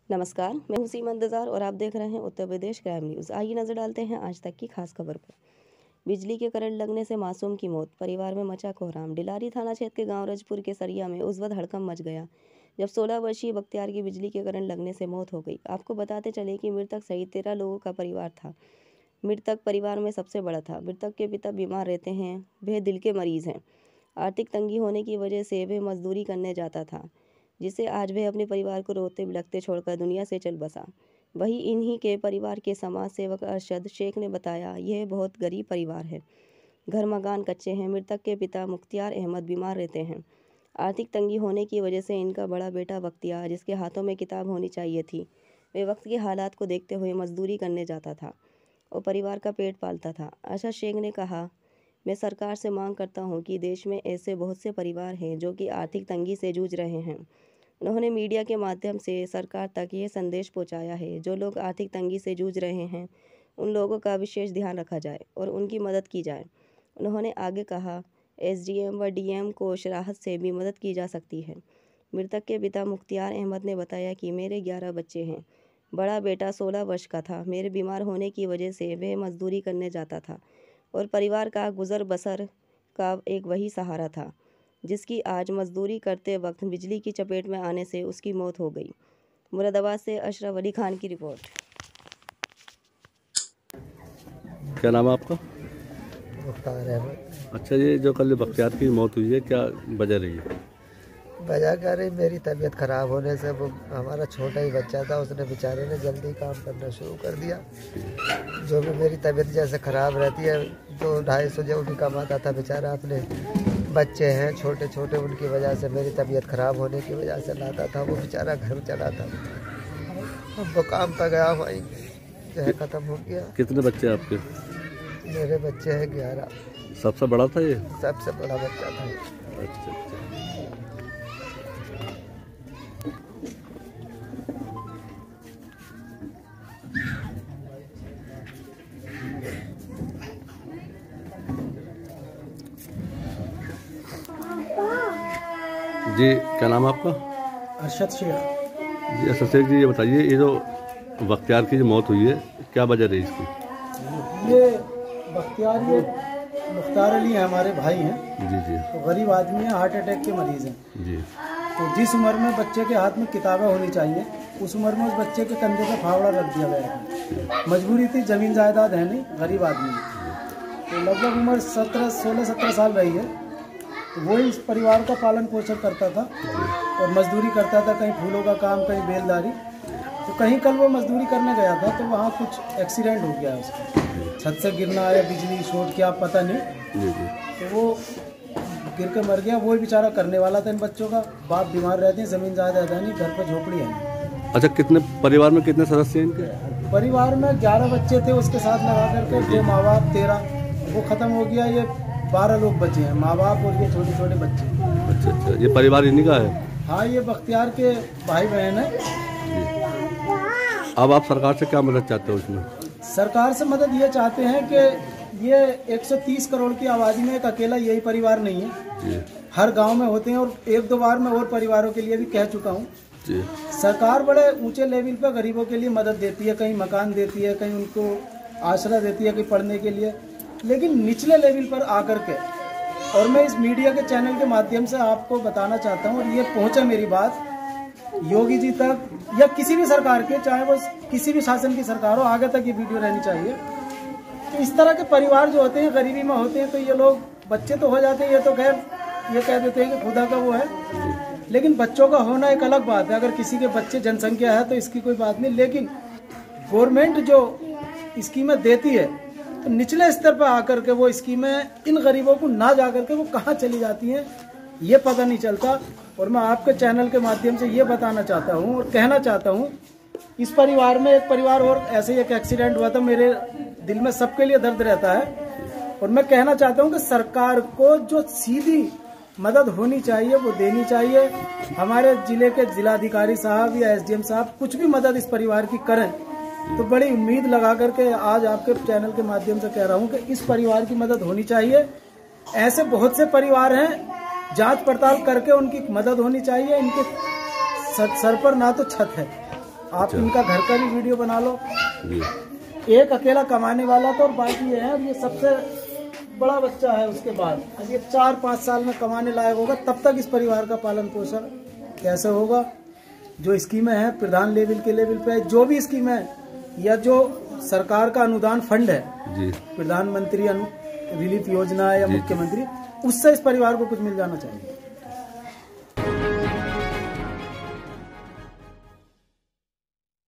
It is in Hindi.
नमस्कार, मैं हूं सीमा इंतज़ार और आप देख रहे हैं उत्तर प्रदेश क्राइम न्यूज़। आइए नज़र डालते हैं आज तक की खास खबर पर। बिजली के करंट लगने से मासूम की मौत, परिवार में मचा कोहराम। डिलारी थाना क्षेत्र के गांव रजपुर के सरिया में उस वक्त हड़कंप मच गया जब 16 वर्षीय बख्तियार की बिजली के करंट लगने से मौत हो गई। आपको बताते चले कि मृतक सहित 13 लोगों का परिवार था। मृतक परिवार में सबसे बड़ा था। मृतक के पिता बीमार रहते हैं, वे दिल के मरीज हैं। आर्थिक तंगी होने की वजह से वे मजदूरी करने जाता था, जिससे आज वह अपने परिवार को रोते बिलखते छोड़कर दुनिया से चल बसा। वहीं इन्हीं के परिवार के समाज सेवक अरशद शेख ने बताया, यह बहुत गरीब परिवार है, घर मकान कच्चे हैं। मृतक के पिता मुख्तियार अहमद बीमार रहते हैं। आर्थिक तंगी होने की वजह से इनका बड़ा बेटा बख्तियार, जिसके हाथों में किताब होनी चाहिए थी, वे वक्त के हालात को देखते हुए मजदूरी करने जाता था और परिवार का पेट पालता था। अरशद शेख ने कहा, मैं सरकार से मांग करता हूं कि देश में ऐसे बहुत से परिवार हैं जो कि आर्थिक तंगी से जूझ रहे हैं। उन्होंने मीडिया के माध्यम से सरकार तक ये संदेश पहुंचाया है, जो लोग आर्थिक तंगी से जूझ रहे हैं उन लोगों का विशेष ध्यान रखा जाए और उनकी मदद की जाए। उन्होंने आगे कहा, एसडीएम व डीएम को राहत से भी मदद की जा सकती है। मृतक के पिता मुख्तियार अहमद ने बताया कि मेरे 11 बच्चे हैं, बड़ा बेटा 16 वर्ष का था। मेरे बीमार होने की वजह से वह मजदूरी करने जाता था और परिवार का गुजर बसर का एक वही सहारा था, जिसकी आज मजदूरी करते वक्त बिजली की चपेट में आने से उसकी मौत हो गई। मुरादाबाद से अशरफ अली खान की रिपोर्ट। क्या नाम है आपका? मुख्तार अहमद। अच्छा, ये जो कल बख्तियार की मौत हुई है, क्या वजह रही है? वजह क्या रही, मेरी तबीयत ख़राब होने से वो हमारा छोटा ही बच्चा था, उसने बेचारे ने जल्दी काम करना शुरू कर दिया। जो भी मेरी तबीयत जैसे ख़राब रहती है, 200-250 जो भी कमाता था बेचारा, अपने बच्चे हैं छोटे छोटे, उनकी वजह से मेरी तबीयत ख़राब होने की वजह से लाता था, वो बेचारा घर चलाता। अब वो काम पर गया, वहीं जो है ख़त्म हो गया। कितने बच्चे हैं आपके? मेरे बच्चे हैं 11। सबसे बड़ा था ये? सबसे बड़ा बच्चा था। अच्छा अच्छा। जी, क्या नाम है आपका? अरशद शेख। जी अरशद शेख जी, ये बताइए, ये जो बख्तियार की जो मौत हुई है, क्या वजह रही इसकी? ये बख्तियार ये मुख्तार अली है, हमारे भाई हैं। जी जी। तो गरीब आदमी है, हार्ट अटैक के मरीज़ हैं जी। तो जिस उम्र में बच्चे के हाथ में किताबें होनी चाहिए, उस उम्र में उस बच्चे के कंधे पे फावड़ा रख दिया गया था। मजबूरी थी, ज़मीन जायदाद है नहीं, गरीब आदमी है। तो लगभग उम्र 16-17 साल रही है। तो वो इस परिवार का पालन पोषण करता था और मजदूरी करता था, कहीं फूलों का काम, कहीं बेलदारी। तो कहीं कल वो मजदूरी करने गया था, तो वहाँ कुछ एक्सीडेंट हो गया उसका, छत से गिरना या बिजली शॉर्ट किया, पता नहीं। जी जी। तो वो गिर के मर गया। वो बेचारा करने वाला था इन बच्चों का। बाप बीमार रहते हैं, ज़मीन जायदाद है नहीं, घर पर झोपड़ी है। अच्छा, कितने परिवार में कितने सदस्य हैं इनके? परिवार में 11 बच्चे थे, उसके साथ लगा करके 2 माँ बाप 13, वो ख़त्म हो गया। ये 12 लोग बचे हैं, माँ बाप और ये छोटे छोटे बच्चे। अच्छा अच्छा, ये परिवार इन्हीं का है? हाँ, ये बख्तियार के भाई बहन है। अब आप सरकार से क्या मदद चाहते हो इसमें? सरकार से मदद ये चाहते हैं कि ये 130 करोड़ की आबादी में एक अकेला यही परिवार नहीं है जी। हर गांव में होते हैं, और 1-2 बार मैं और परिवारों के लिए भी कह चुका हूँ जी। सरकार बड़े ऊंचे लेवल पर गरीबों के लिए मदद देती है, कहीं मकान देती है, कहीं उनको आश्रय देती है, कहीं पढ़ने के लिए, लेकिन निचले लेवल पर आकर के, और मैं इस मीडिया के चैनल के माध्यम से आपको बताना चाहता हूँ, और ये पहुँचे मेरी बात योगी जी तक या किसी भी सरकार के, चाहे वो किसी भी शासन की सरकार हो, आगे तक ये वीडियो रहनी चाहिए। तो इस तरह के परिवार जो होते हैं, गरीबी में होते हैं, तो ये लोग, बच्चे तो हो जाते हैं, ये तो खैर ये कह देते हैं कि खुदा का वो है, लेकिन बच्चों का होना एक अलग बात है। अगर किसी के बच्चे जनसंख्या है तो इसकी कोई बात नहीं, लेकिन गवर्नमेंट जो स्कीमें देती है, तो निचले स्तर पर आकर के वो स्कीमें इन गरीबों को ना जा करके वो कहाँ चली जाती हैं, ये पता नहीं चलता। और मैं आपके चैनल के माध्यम से ये बताना चाहता हूँ और कहना चाहता हूँ, इस परिवार में एक परिवार और ऐसे ही एक एक्सीडेंट हुआ था, मेरे दिल में सबके लिए दर्द रहता है। और मैं कहना चाहता हूँ कि सरकार को जो सीधी मदद होनी चाहिए वो देनी चाहिए। हमारे जिले के जिलाधिकारी साहब या एसडीएम साहब कुछ भी मदद इस परिवार की करें, तो बड़ी उम्मीद लगा करके आज आपके चैनल के माध्यम से कह रहा हूँ कि इस परिवार की मदद होनी चाहिए। ऐसे बहुत से परिवार हैं, जांच पड़ताल करके उनकी मदद होनी चाहिए। इनके सर पर ना तो छत है, आप इनका घर का भी वीडियो बना लो। जी। एक अकेला कमाने वाला तो, और बाकी ये है, अब ये सबसे बड़ा बच्चा है, उसके बाद अब ये 4-5 साल में कमाने लायक होगा, तब तक इस परिवार का पालन पोषण कैसे होगा। जो स्कीमें हैं प्रधान लेवल के लेवल पे, जो भी स्कीम है या जो सरकार का अनुदान फंड है जी, प्रधानमंत्री रिलीफ योजना या मुख्यमंत्री, उससे इस परिवार को कुछ मिल जाना चाहिए।